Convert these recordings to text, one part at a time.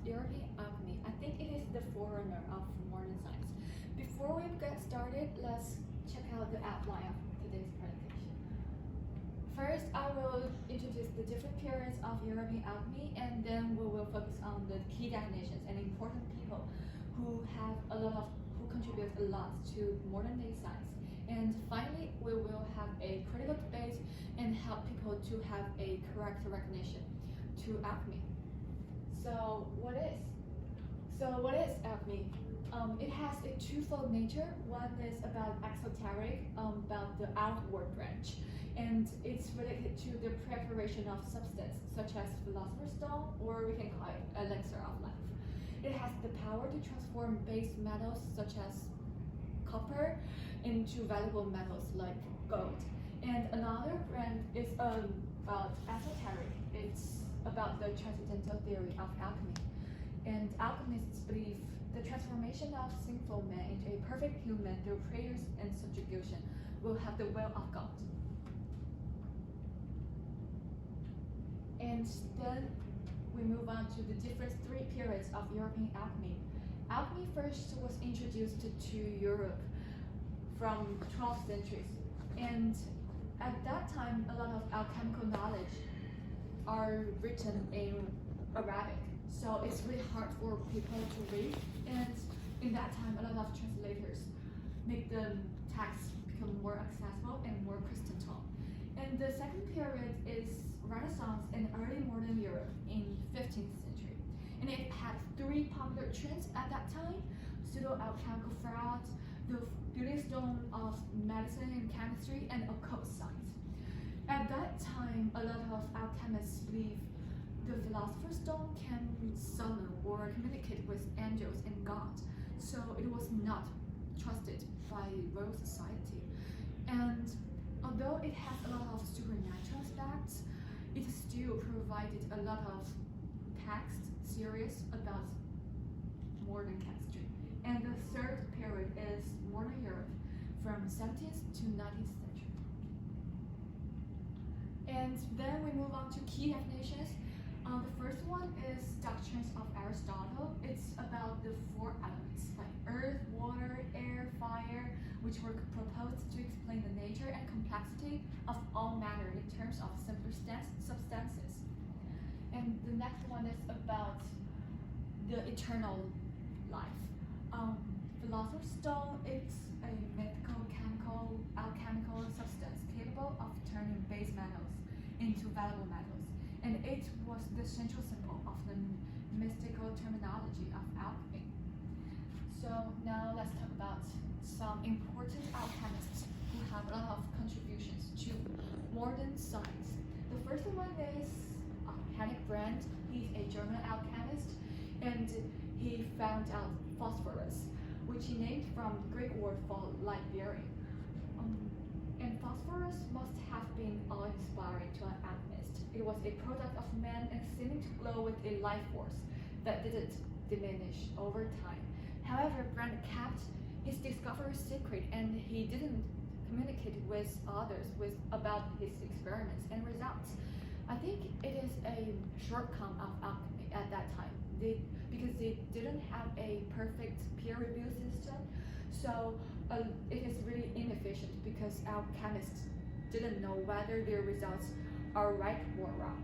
European alchemy. I think it is the forerunner of modern science. Before we get started, let's check out the outline of today's presentation. First, I will introduce the different periods of European alchemy, and then we will focus on the key definitions and important people who contribute a lot to modern day science. And finally, we will have a critical debate and help people to have a correct recognition to alchemy. So what is alchemy? It has a twofold nature. One is about exoteric, about the outward branch, and it's related to the preparation of substance, such as philosopher's stone, or we can call it elixir of life. It has the power to transform base metals, such as copper, into valuable metals like gold. And another brand is about esoteric. It's about the transcendental theory of alchemy. And alchemists believe the transformation of sinful man into a perfect human through prayers and subjugation will have the will of God. And then we move on to the different three periods of European alchemy. Alchemy first was introduced to Europe from 12th centuries, and at that time a lot of alchemical knowledge are written in Arabic, so it's really hard for people to read, and in that time a lot of translators make the text become more accessible and more crystal tone. And the second period is Renaissance and early modern Europe in 15th century, and it had three popular trends at that time: pseudo-alchemical thought, the building stone of medicine and chemistry, and occult science. At that time, a lot of alchemists believe the philosopher's stone can summon or communicate with angels and God, so it was not trusted by royal society. And although it has a lot of supernatural aspects, it still provided a lot of text series about modern chemistry. And the third period is modern Europe from 17th to 19th century. And then we move on to key definitions. The first one is doctrines of Aristotle. It's about the four elements like earth, water, air, fire, which were proposed to explain the nature and complexity of all matter in terms of simpler substances. And the next one is about the eternal life. Philosopher's stone is a mythical alchemical substance capable of turning base metals into valuable metals, and it was the central symbol of the mystical terminology of alchemy. So now let's talk about some important alchemists who have a lot of contributions to modern science. The first one is Henrik Brandt. He's a German alchemist, and he found out phosphorus, which he named from the Greek word for light bearing. And phosphorus must have been awe-inspiring to an alchemist. It was a product of man and seeming to glow with a life force that didn't diminish over time. However, Brandt kept his discovery secret, and he didn't communicate with others about his experiments and results. I think it is a shortcoming of alchemy at that time, because they didn't have a perfect peer review system, so it is really inefficient because alchemists didn't know whether their results are right or wrong.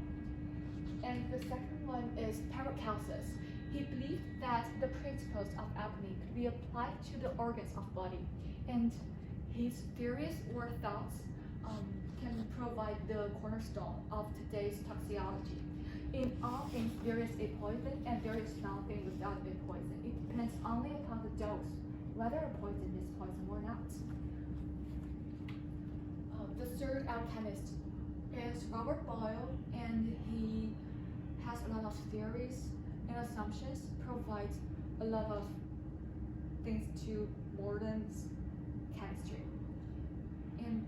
And the second one is Paracelsus. He believed that the principles of alchemy could be applied to the organs of body, and his theories or thoughts can provide the cornerstone of today's toxicology. In all things, there is a poison, and there is nothing without a poison. It depends only upon the dose, whether a poison is poison or not. The third alchemist is Robert Boyle, and he has a lot of theories and assumptions, provides a lot of things to modern chemistry. And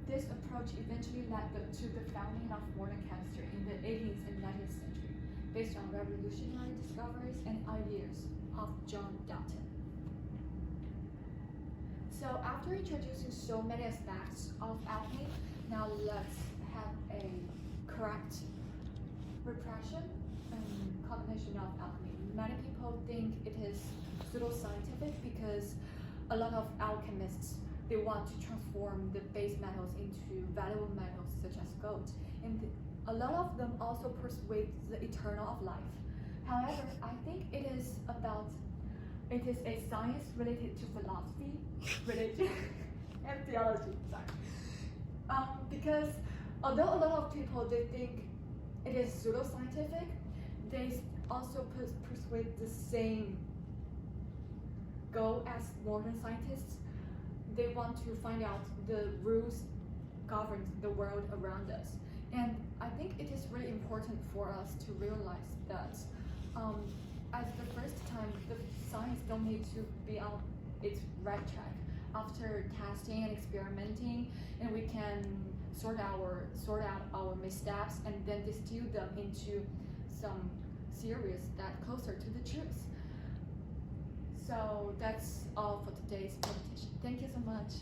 this approach eventually led to the founding of modern chemistry in the 18th and 19th century, based on revolutionary discoveries and ideas of John Dalton. So after introducing so many aspects of alchemy, now let's have a correct repression and combination of alchemy. Many people think it is pseudoscientific because a lot of alchemists they want to transform the base metals into valuable metals such as gold, and a lot of them also persuade the eternal of life. However, I think it is a science related to philosophy, religion, and theology. Sorry, because although a lot of people they think it is pseudoscientific, they also persuade the same goal as modern scientists. They want to find out the rules govern the world around us. And I think it is really important for us to realize that as the first time, the science don't need to be on its right track. After testing and experimenting, and we can sort out our missteps and then distill them into some series that closer to the truth. So that's all for today's presentation. Thank you so much.